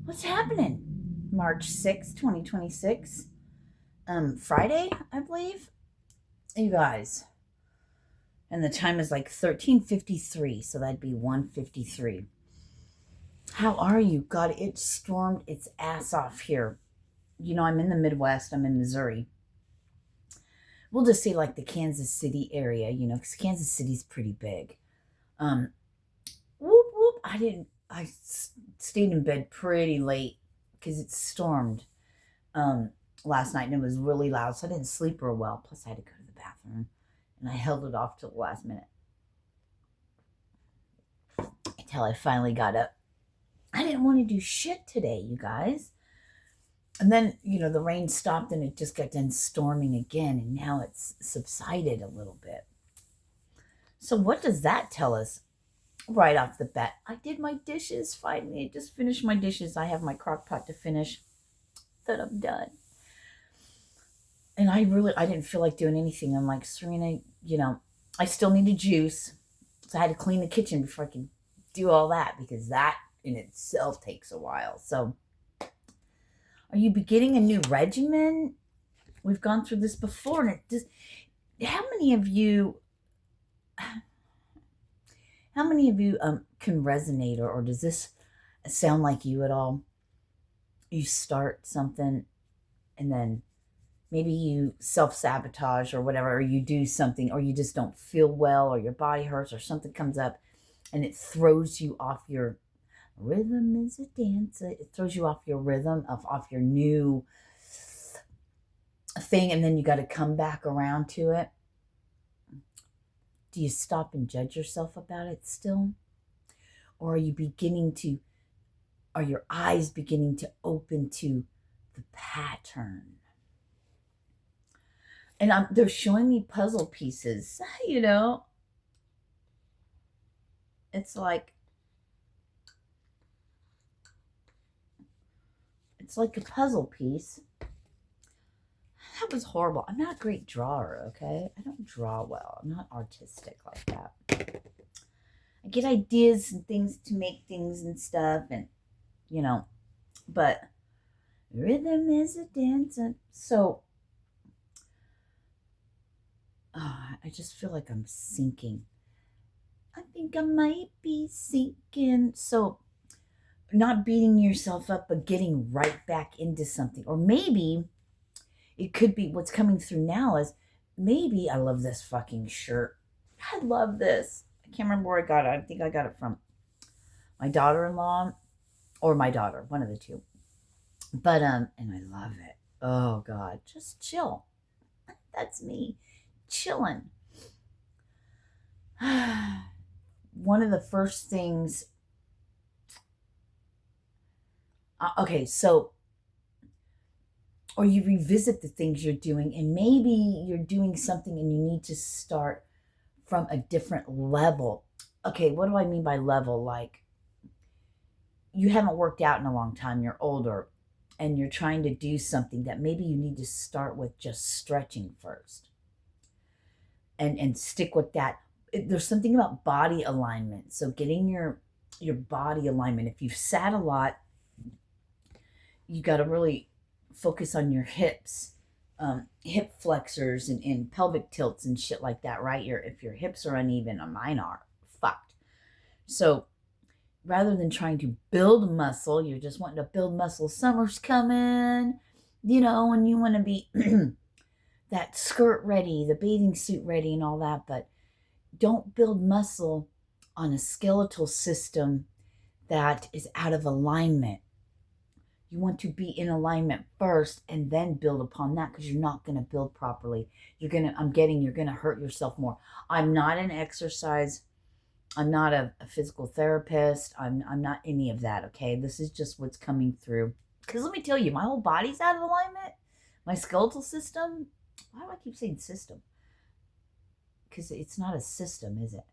What's happening? March 6th, 2026. Friday, I believe. You guys. And the time is like 13:53, so that'd be 1:53. How are you? God, it stormed its ass off here. I'm in the Midwest. I'm in Missouri. We'll just say like the Kansas City area, because Kansas City's pretty big. Um, Whoop whoop. I stayed in bed pretty late because it stormed last night and it was really loud, so I didn't sleep real well. Plus, I had to go to the bathroom and I held it off till the last minute until I finally got up. I didn't want to do shit today, you guys. And then, the rain stopped and it just got done storming again, and now it's subsided a little bit. So, what does that tell us? Right off the bat, I did my dishes finally. I just finished my dishes. I have my crock pot to finish. Then I'm done. And I didn't feel like doing anything. I'm like, Serena, I still need a juice. So I had to clean the kitchen before I could do all that, because that in itself takes a while. So are you beginning a new regimen? We've gone through this before, and how many of you can resonate, or does this sound like you at all? You start something and then maybe you self-sabotage or whatever, or you do something, or you just don't feel well, or your body hurts, or something comes up and it throws you off your rhythm is a dance. It throws you off your rhythm, off your new thing, and then you got to come back around to it. Do you stop and judge yourself about it still? Or are your eyes beginning to open to the pattern? And they're showing me puzzle pieces, It's like a puzzle piece. That was horrible. I'm not a great drawer, okay? I don't draw well. I'm not artistic like that. I get ideas and things to make things and stuff, and but rhythm is a dance. And so I just feel like I'm sinking. I think I might be sinking. So not beating yourself up, but getting right back into something. Or maybe it could be what's coming through now is maybe I love this fucking shirt. I love this. I can't remember where I got it. I think I got it from my daughter-in-law or my daughter, one of the two. But and I love it. Oh God, just chill. That's me, chilling. One of the first things. Okay, so, or you revisit the things you're doing, and maybe you're doing something and you need to start from a different level. Okay, what do I mean by level? Like, you haven't worked out in a long time, you're older, and you're trying to do something that maybe you need to start with just stretching first and stick with that. There's something about body alignment. So getting your body alignment. If you've sat a lot, you got to really focus on your hips, hip flexors and pelvic tilts and shit like that, right? If your hips are uneven, or mine are, fucked. So rather than trying to build muscle, you're just wanting to build muscle. Summer's coming, and you want to be that skirt ready, the bathing suit ready and all that, but don't build muscle on a skeletal system that is out of alignment. You want to be in alignment first and then build upon that, because you're not going to build properly. You're going to hurt yourself more. I'm not an exercise. I'm not a physical therapist. I'm not any of that, okay? This is just what's coming through. Because let me tell you, my whole body's out of alignment. My skeletal system. Why do I keep saying system? Because it's not a system, is it?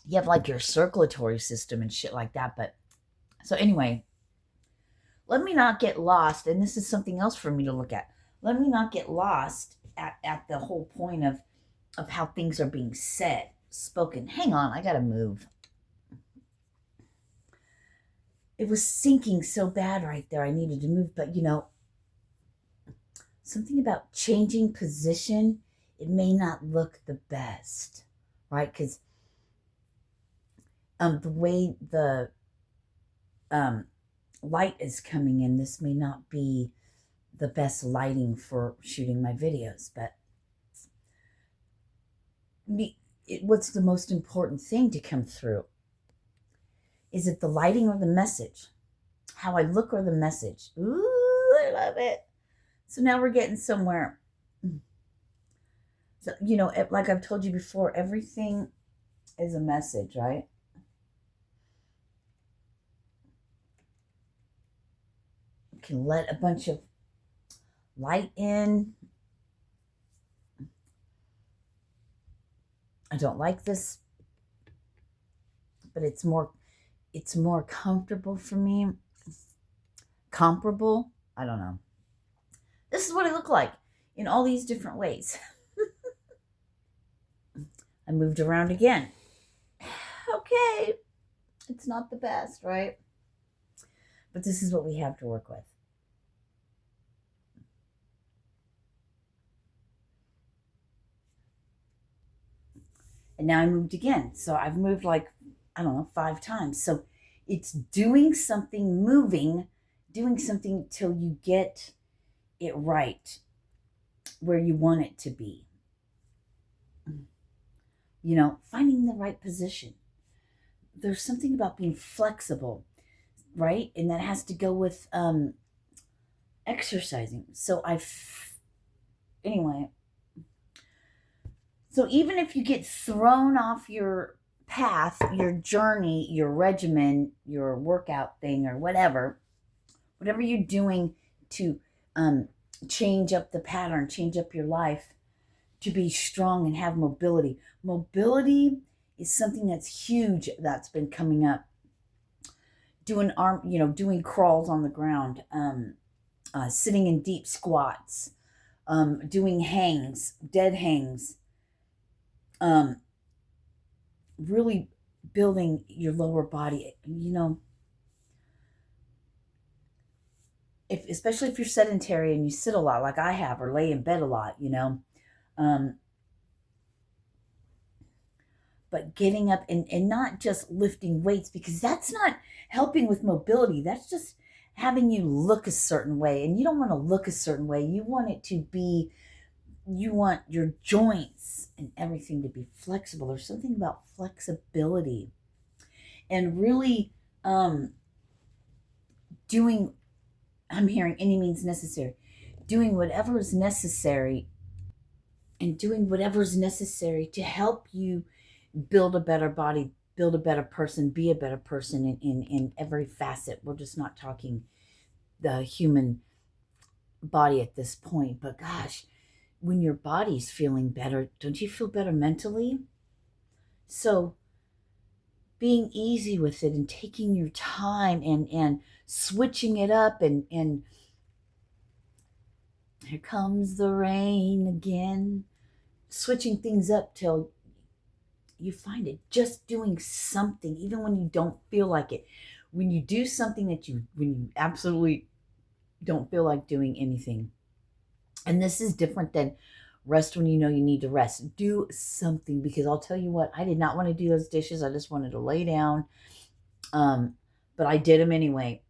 You have like your circulatory system and shit like that, but so anyway, let me not get lost, and this is something else for me to look at. Let me not get lost at the whole point of how things are being said, spoken. Hang on, I gotta move. it was sinking so bad right there. I needed to move, but something about changing position, it may not look the best, right? Because the way the light is coming in, this may not be the best lighting for shooting my videos, but what's the most important thing to come through? Is it the lighting or the message? How I look or the message? Ooh, I love it. So now we're getting somewhere. So, like I've told you before, everything is a message, right? You can let a bunch of light in. I don't like this, but it's more comfortable for me. Comparable. I don't know. This is what I look like in all these different ways. I moved around again. Okay. It's not the best, right? But this is what we have to work with. And now I moved again. So I've moved 5 times. So it's doing something, moving, doing something till you get it right where you want it to be. Finding the right position. There's something about being flexible, right? And that has to go with exercising. So anyway. So even if you get thrown off your path, your journey, your regimen, your workout thing, or whatever you're doing to change up the pattern, change up your life to be strong and have mobility. Mobility is something that's huge that's been coming up. Doing doing crawls on the ground, sitting in deep squats, doing hangs, dead hangs, really building your lower body. Especially if you're sedentary and you sit a lot like I have, or lay in bed a lot, but getting up and not just lifting weights, because that's not helping with mobility. That's just having you look a certain way, and you don't want to look a certain way. You want your joints and everything to be flexible. There's something about flexibility and really doing, I'm hearing any means necessary, doing whatever is necessary, and doing whatever is necessary to help you build a better body, build a better person, be a better person in every facet. We're just not talking the human body at this point, but gosh, when your body's feeling better, don't you feel better mentally? So being easy with it and taking your time and switching it up, and here comes the rain again, switching things up till you find it. Just doing something, even when you don't feel like it. When you do something when you absolutely don't feel like doing anything. And this is different than rest when you know you need to rest. Do something, because I'll tell you what, I did not want to do those dishes. I just wanted to lay down. But I did them anyway.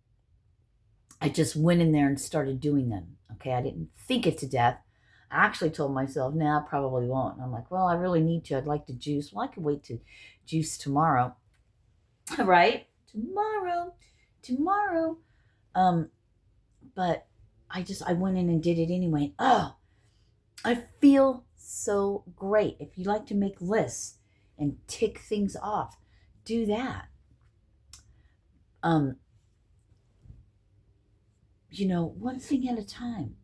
I just went in there and started doing them. Okay, I didn't think it to death. I actually told myself, nah, I probably won't. And I'm like, well, I really need to. I'd like to juice. Well, I could wait to juice tomorrow. Right? Tomorrow. But I went in and did it anyway. Oh, I feel so great. If you like to make lists and tick things off, do that. One thing at a time.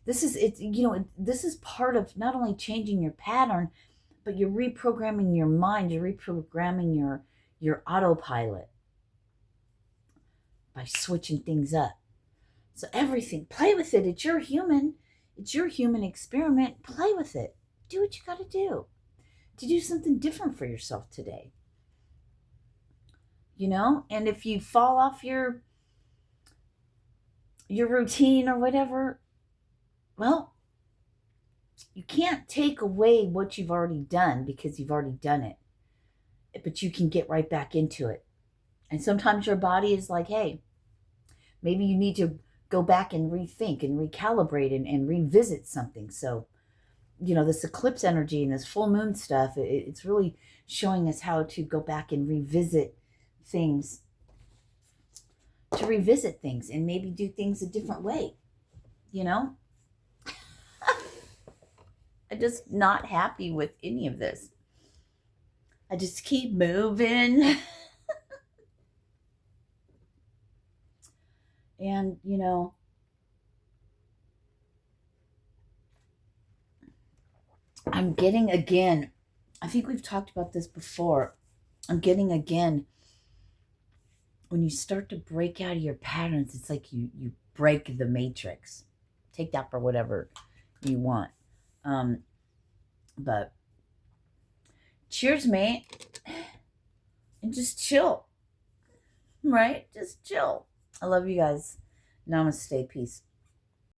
This is part of not only changing your pattern, but you're reprogramming your mind. You're reprogramming your autopilot by switching things up. So everything, play with it. It's your human experiment. Play with it. Do what you got to do something different for yourself today. you know? And if you fall off your routine or whatever, well, you can't take away what you've already done because you've already done it. But you can get right back into it. And sometimes your body is like, hey, maybe you need to go back and rethink and recalibrate and revisit something. So, you know, this eclipse energy and this full moon stuff, it's really showing us how to go back and revisit things, and maybe do things a different way, you know? I'm just not happy with any of this. I just keep moving. And, you know, I'm getting again, I think we've talked about this before. I'm getting again, when you start to break out of your patterns, it's like you break the matrix. Take that for whatever you want. But cheers, mate. And just chill. Right? Just chill. I love you guys. Namaste. Peace.